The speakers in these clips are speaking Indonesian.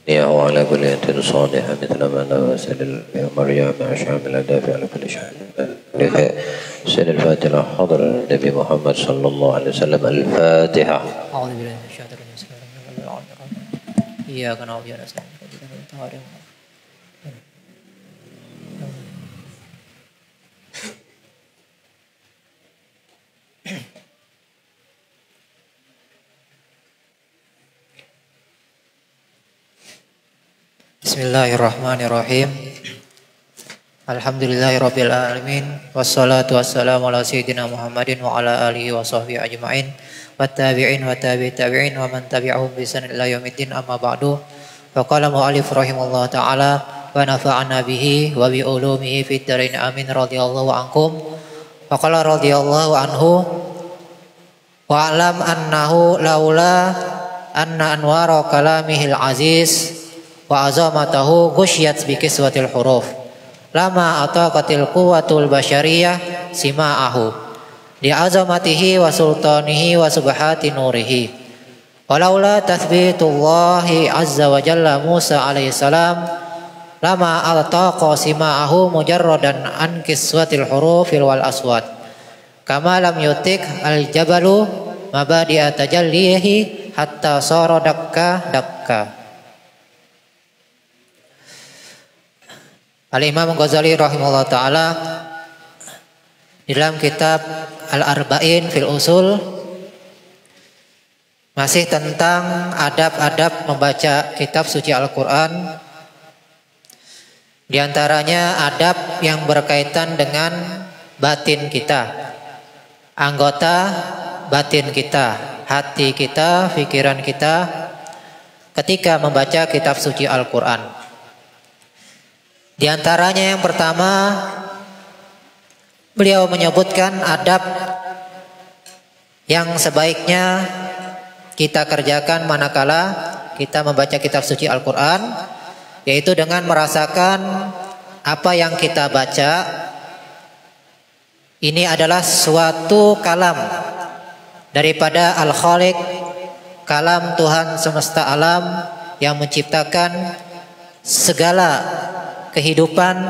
وعلى كل أنت صالحة مثل ما نواسل مريم شامل دافع على كل شيء سيد الفاتحة حضر النبي محمد صلى الله عليه وسلم الفاتحة. أعوذ بالله من الشيطان الرجيم. إياك نعبد وإياك نستعين. Bismillahirrahmanirrahim. Alhamdulillahirabbil alamin wassalatu wassalamu ala sayyidina Muhammadin wa ala alihi wa sahbihi ajmain wattabi'in wa tabi'in wa man tabi'ahum bi ihsan ila yaumiddin amma ba'du. Wa qala mu'allif rahimallahu taala wa nafa'ana bihi wa bi ulumihi fid dharain amin radhiyallahu ankum. Wa qala radhiyallahu anhu wa alam annahu laula anna anwara kalamihil aziz wa azamatahu ghusyat bi kiswatil huruf lama ataqatil quwwatul basyariyah sima'ahu li azamatihi wa sultanihi wa subhati nurihi walaula tathbitullahi azza wa jalla Musa alaihi salam lama ataqa sima'ahu mujarradan an kiswatil hurufil wal aswat kama lam yutik al jabalu mabadi'a tajallihi hatta sara dakka dakka. Al-Imam Ghazali rahimahullah ta'ala dalam kitab Al-Arba'in fil Usul masih tentang adab-adab membaca kitab suci Al-Quran. Di antaranya adab yang berkaitan dengan batin kita, anggota batin kita, hati kita, pikiran kita ketika membaca kitab suci Al-Quran. Di antaranya yang pertama, beliau menyebutkan adab yang sebaiknya kita kerjakan manakala kita membaca kitab suci Al-Quran, yaitu dengan merasakan apa yang kita baca ini adalah suatu kalam daripada Al-Khaliq, kalam Tuhan semesta alam yang menciptakan segala kehidupan,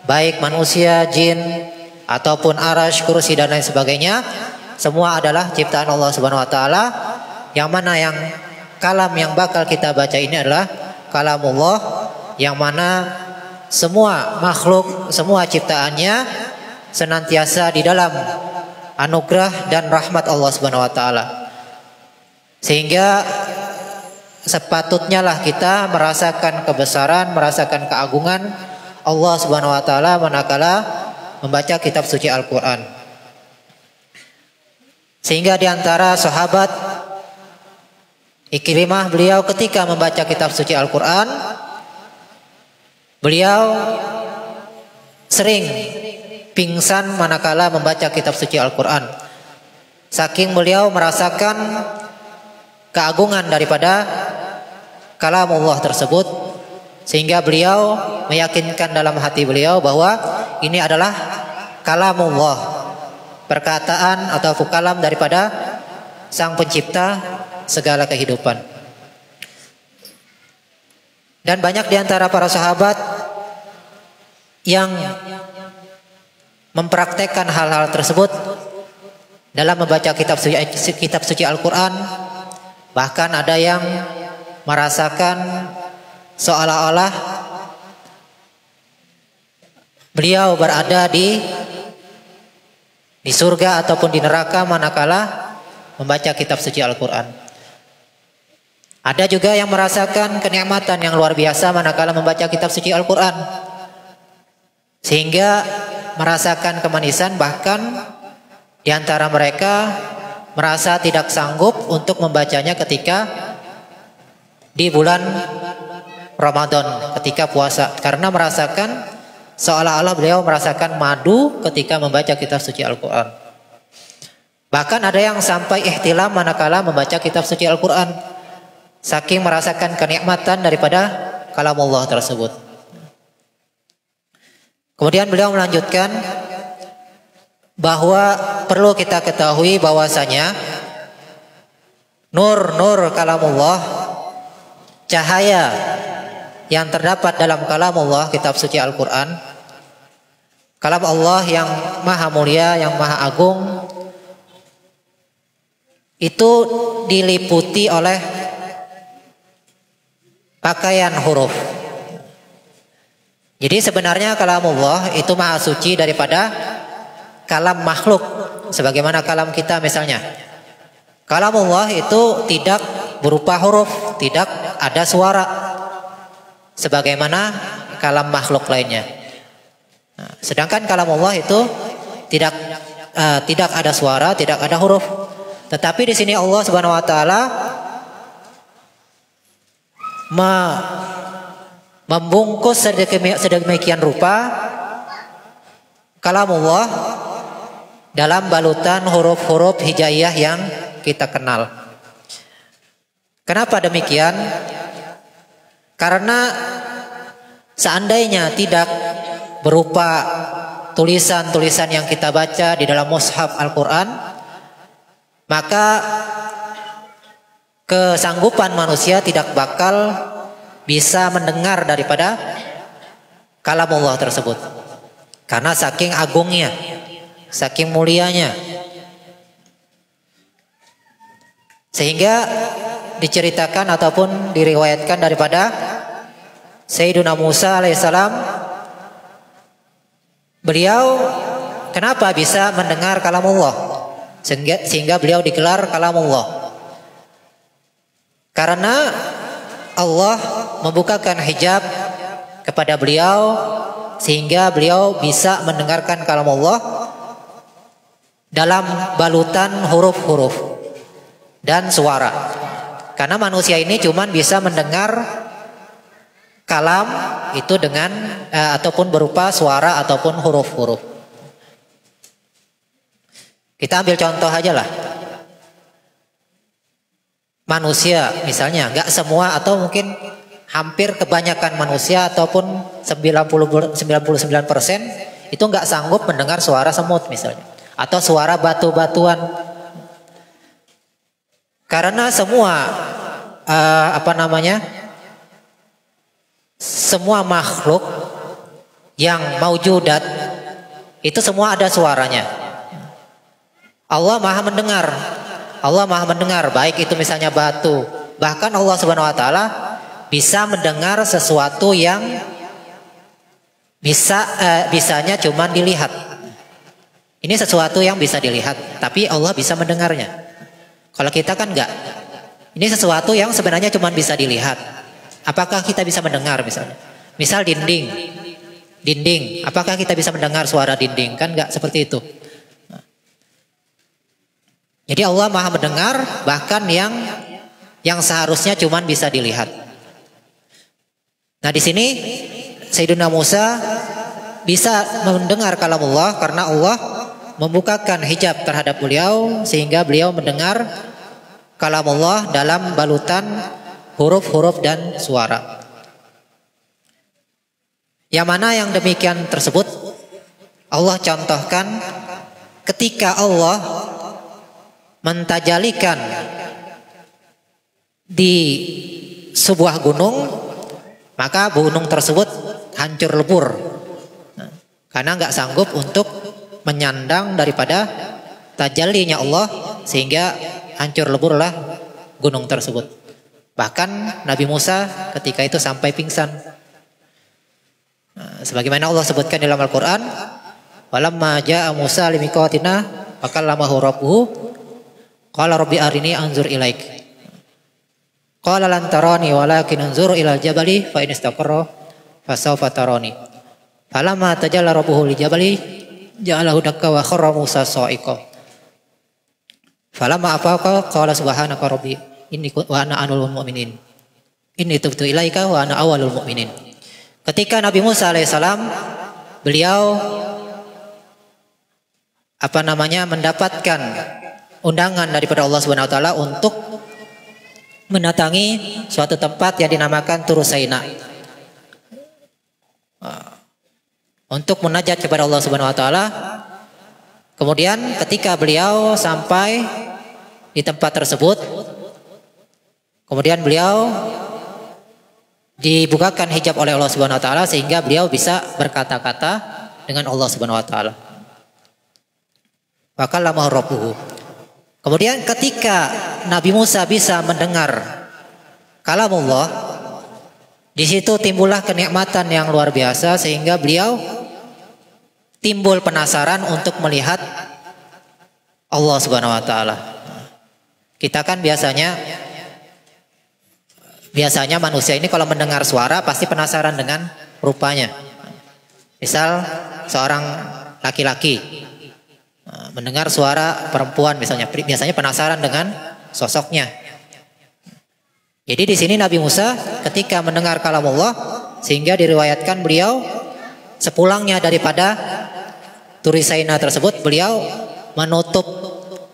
baik manusia, jin, ataupun arash, kursi dan lain sebagainya, semua adalah ciptaan Allah Subhanahu wa taala, yang mana yang kalam yang bakal kita baca ini adalah kalamullah, yang mana semua makhluk, semua ciptaannya senantiasa di dalam anugerah dan rahmat Allah Subhanahu wa taala. Sehingga sepatutnya lah kita merasakan kebesaran, merasakan keagungan Allah Subhanahu wa taala manakala membaca kitab suci Al-Qur'an. Sehingga di antara sahabat Ikrimah, beliau ketika membaca kitab suci Al-Qur'an, beliau sering pingsan manakala membaca kitab suci Al-Qur'an. Saking beliau merasakan keagungan daripada kalamullah tersebut, sehingga beliau meyakinkan dalam hati beliau bahwa ini adalah kalamullah, perkataan atau kalam daripada sang pencipta segala kehidupan. Dan banyak di antara para sahabat yang mempraktekkan hal-hal tersebut dalam membaca kitab suci Al-Quran. Bahkan ada yang merasakan seolah-olah beliau berada di surga ataupun di neraka manakala membaca kitab suci Al-Quran. Ada juga yang merasakan kenikmatan yang luar biasa manakala membaca kitab suci Al-Quran, sehingga merasakan kemanisan. Bahkan di antara mereka merasa tidak sanggup untuk membacanya ketika di bulan Ramadan, ketika puasa, karena merasakan seolah-olah beliau merasakan madu ketika membaca kitab suci Al-Quran. Bahkan ada yang sampai ihtilam manakala membaca kitab suci Al-Quran, saking merasakan kenikmatan daripada kalamullah tersebut. Kemudian beliau melanjutkan bahwa perlu kita ketahui bahwasanya nur kalamullah, cahaya yang terdapat dalam kalamullah, kitab suci Al-Quran, kalam Allah yang maha mulia, yang maha agung, itu diliputi oleh pakaian huruf. Jadi sebenarnya kalamullah itu maha suci daripada kalam makhluk. Sebagaimana kalam kita misalnya. Kalamullah itu tidak berupa huruf, tidak ada suara. Sebagaimana kalam makhluk lainnya. Nah, sedangkan kalamullah itu tidak ada suara, tidak ada huruf. Tetapi di sini Allah Subhanahu wa taala membungkus sedemikian rupa kalamullah dalam balutan huruf-huruf hijaiyah yang kita kenal. Kenapa demikian? Karena seandainya tidak berupa tulisan-tulisan yang kita baca di dalam mushaf Al-Quran, maka kesanggupan manusia tidak bakal bisa mendengar daripada kalamullah tersebut. Karena saking agungnya, saking mulianya. Sehingga diceritakan ataupun diriwayatkan daripada Sayyiduna Musa alaihissalam, beliau kenapa bisa mendengar kalamullah sehingga beliau digelar kalamullah? Karena Allah membukakan hijab kepada beliau sehingga beliau bisa mendengarkan kalamullah dalam balutan huruf-huruf dan suara. Karena manusia ini cuma bisa mendengar kalam itu dengan ataupun berupa suara ataupun huruf-huruf. Kita ambil contoh aja lah. Manusia misalnya, nggak semua atau mungkin hampir kebanyakan manusia ataupun 99% itu nggak sanggup mendengar suara semut misalnya. Atau suara batu-batuan. Karena semua semua makhluk yang maujudat itu semua ada suaranya. Allah maha mendengar. Allah maha mendengar, baik itu misalnya batu. Bahkan Allah Subhanahu wa taala bisa mendengar sesuatu yang bisanya cuma dilihat. Ini sesuatu yang bisa dilihat, tapi Allah bisa mendengarnya. Kalau kita kan enggak. Ini sesuatu yang sebenarnya cuma bisa dilihat. Apakah kita bisa mendengar misalnya? Misal dinding. Apakah kita bisa mendengar suara dinding? Kan enggak seperti itu. Jadi Allah maha mendengar bahkan yang seharusnya cuma bisa dilihat. Nah di sini Sayyidina Musa bisa mendengar kalamullah karena Allah membukakan hijab terhadap beliau sehingga beliau mendengar kalamullah dalam balutan huruf-huruf dan suara. Yang mana yang demikian tersebut Allah contohkan ketika Allah mentajalikan di sebuah gunung, maka gunung tersebut hancur lebur karena nggak sanggup untuk menyandang daripada tajallinya Allah sehingga hancur leburlah gunung tersebut. Bahkan Nabi Musa ketika itu sampai pingsan. Sebagaimana Allah sebutkan dalam Al-Quran, walamma ja'a Musa limiqatina fakallamahu rabbuhu qala rabbi arini anzur ilaik. Qala lan tarani walakin anzur ilal jabali fa in istaqarra fasawfa tarani. Falamma tajalla rabbuhu li jabali ja'alahu dakka wa kharra Musa sa'iqa. Falamma afaqa qala subhanaka rabbi inni wa ana awwalul mu'minin. Inni tubtu ilaika wa ana awwalul mu'minin. Ketika Nabi Musa alaihissalam beliau mendapatkan undangan daripada Allah Subhanahu wa taala untuk mendatangi suatu tempat yang dinamakan Turu Saina. Untuk munajat kepada Allah Subhanahu wa taala. Kemudian ketika beliau sampai di tempat tersebut, kemudian beliau dibukakan hijab oleh Allah Subhanahu wa taala sehingga beliau bisa berkata-kata dengan Allah Subhanahu wa taala. Wa kallamahu rabbuhu. Kemudian ketika Nabi Musa bisa mendengar kalamullah, di situ timbullah kenikmatan yang luar biasa sehingga beliau timbul penasaran untuk melihat Allah Subhanahu wa taala. Kita kan biasanya manusia ini kalau mendengar suara pasti penasaran dengan rupanya. Misal seorang laki-laki mendengar suara perempuan misalnya, biasanya penasaran dengan sosoknya. Jadi di sini Nabi Musa ketika mendengar kalamullah, sehingga diriwayatkan beliau sepulangnya daripada Turi Saina tersebut, beliau menutup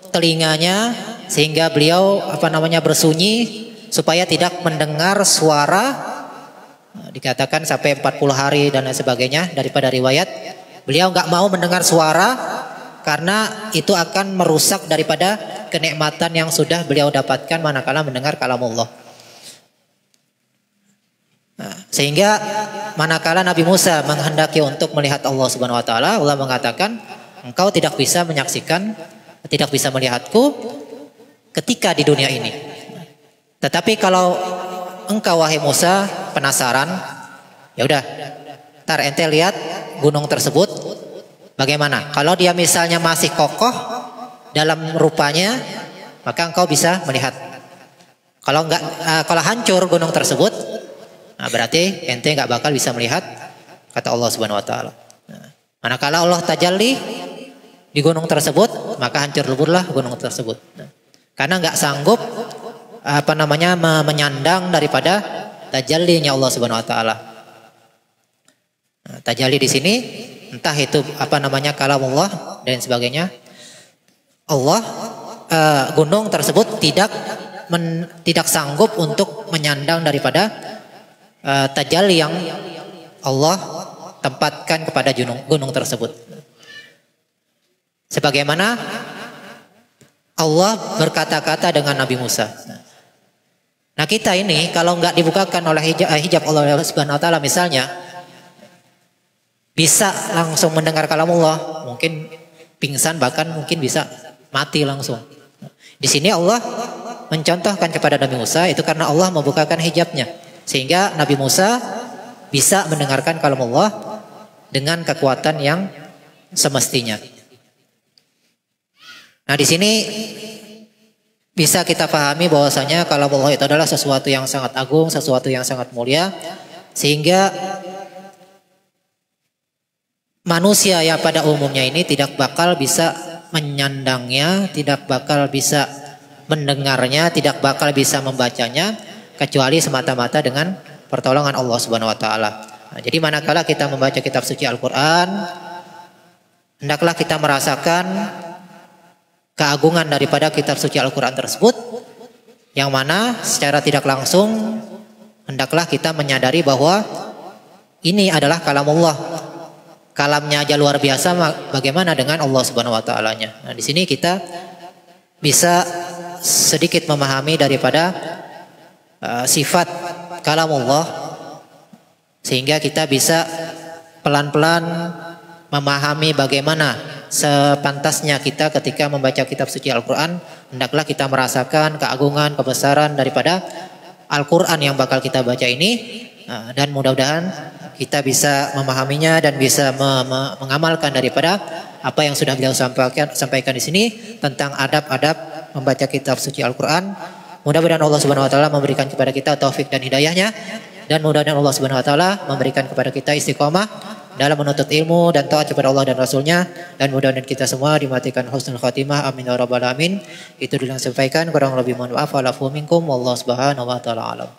telinganya sehingga beliau bersunyi supaya tidak mendengar suara, dikatakan sampai 40 hari dan lain sebagainya. Daripada riwayat beliau nggak mau mendengar suara karena itu akan merusak daripada kenikmatan yang sudah beliau dapatkan manakala mendengar kalamullah. Sehingga manakala Nabi Musa menghendaki untuk melihat Allah Subhanahu wa taala, Allah mengatakan, engkau tidak bisa menyaksikan, tidak bisa melihatku ketika di dunia ini. Tetapi kalau engkau wahai Musa penasaran, ya udah, ntar ente lihat gunung tersebut bagaimana. Kalau dia misalnya masih kokoh dalam rupanya, maka engkau bisa melihat. Kalau enggak, kalau hancur gunung tersebut, nah berarti ente nggak bakal bisa melihat, kata Allah Subhanahu wa taala. Manakala Allah tajalli di gunung tersebut, maka hancur leburlah gunung tersebut. Karena nggak sanggup menyandang daripada tajallinya Allah Subhanahu wa taala. Tajalli di sini entah itu kalamullah dan sebagainya. Allah gunung tersebut tidak sanggup untuk menyandang daripada tajalli yang Allah tempatkan kepada gunung tersebut. Sebagaimana Allah berkata-kata dengan Nabi Musa. Nah kita ini kalau nggak dibukakan oleh hijab Allah Subhanahu wa taala misalnya, bisa langsung mendengar kalamullah, mungkin pingsan, bahkan mungkin bisa mati langsung. Di sini Allah mencontohkan kepada Nabi Musa itu karena Allah membukakan hijabnya, sehingga Nabi Musa bisa mendengarkan kalamullah dengan kekuatan yang semestinya. Nah di sini bisa kita pahami bahwasanya kalamullah itu adalah sesuatu yang sangat agung, sesuatu yang sangat mulia, sehingga manusia yang pada umumnya ini tidak bakal bisa menyandangnya, tidak bakal bisa mendengarnya, tidak bakal bisa membacanya kecuali semata-mata dengan pertolongan Allah Subhanahu wa taala. Nah, jadi manakala kita membaca kitab suci Al-Qur'an, hendaklah kita merasakan keagungan daripada kitab suci Al-Qur'an tersebut, yang mana secara tidak langsung hendaklah kita menyadari bahwa ini adalah kalamullah. Kalamnya aja luar biasa, bagaimana dengan Allah Subhanahu wa taala-nya. Nah, di sini kita bisa sedikit memahami daripada sifat kalamullah, sehingga kita bisa pelan-pelan memahami bagaimana sepantasnya kita ketika membaca kitab suci Al-Qur'an, hendaklah kita merasakan keagungan, kebesaran daripada Al-Qur'an yang bakal kita baca ini, dan mudah-mudahan kita bisa memahaminya dan bisa mengamalkan daripada apa yang sudah beliau sampaikan di sini tentang adab-adab membaca kitab suci Al-Qur'an. Mudah-mudahan Allah Subhanahu wa taala memberikan kepada kita taufik dan hidayahnya, dan mudah-mudahan Allah Subhanahu wa taala memberikan kepada kita istiqomah dalam menuntut ilmu dan taat kepada Allah dan Rasulnya, dan mudah-mudahan kita semua dimatikan husnul khatimah, amin ya rabbal alamin. Itu dulu yang saya sampaikan, kurang lebih mohon maaf, wa'alafu minkum, wallahu subhanahu wa ta'ala alam.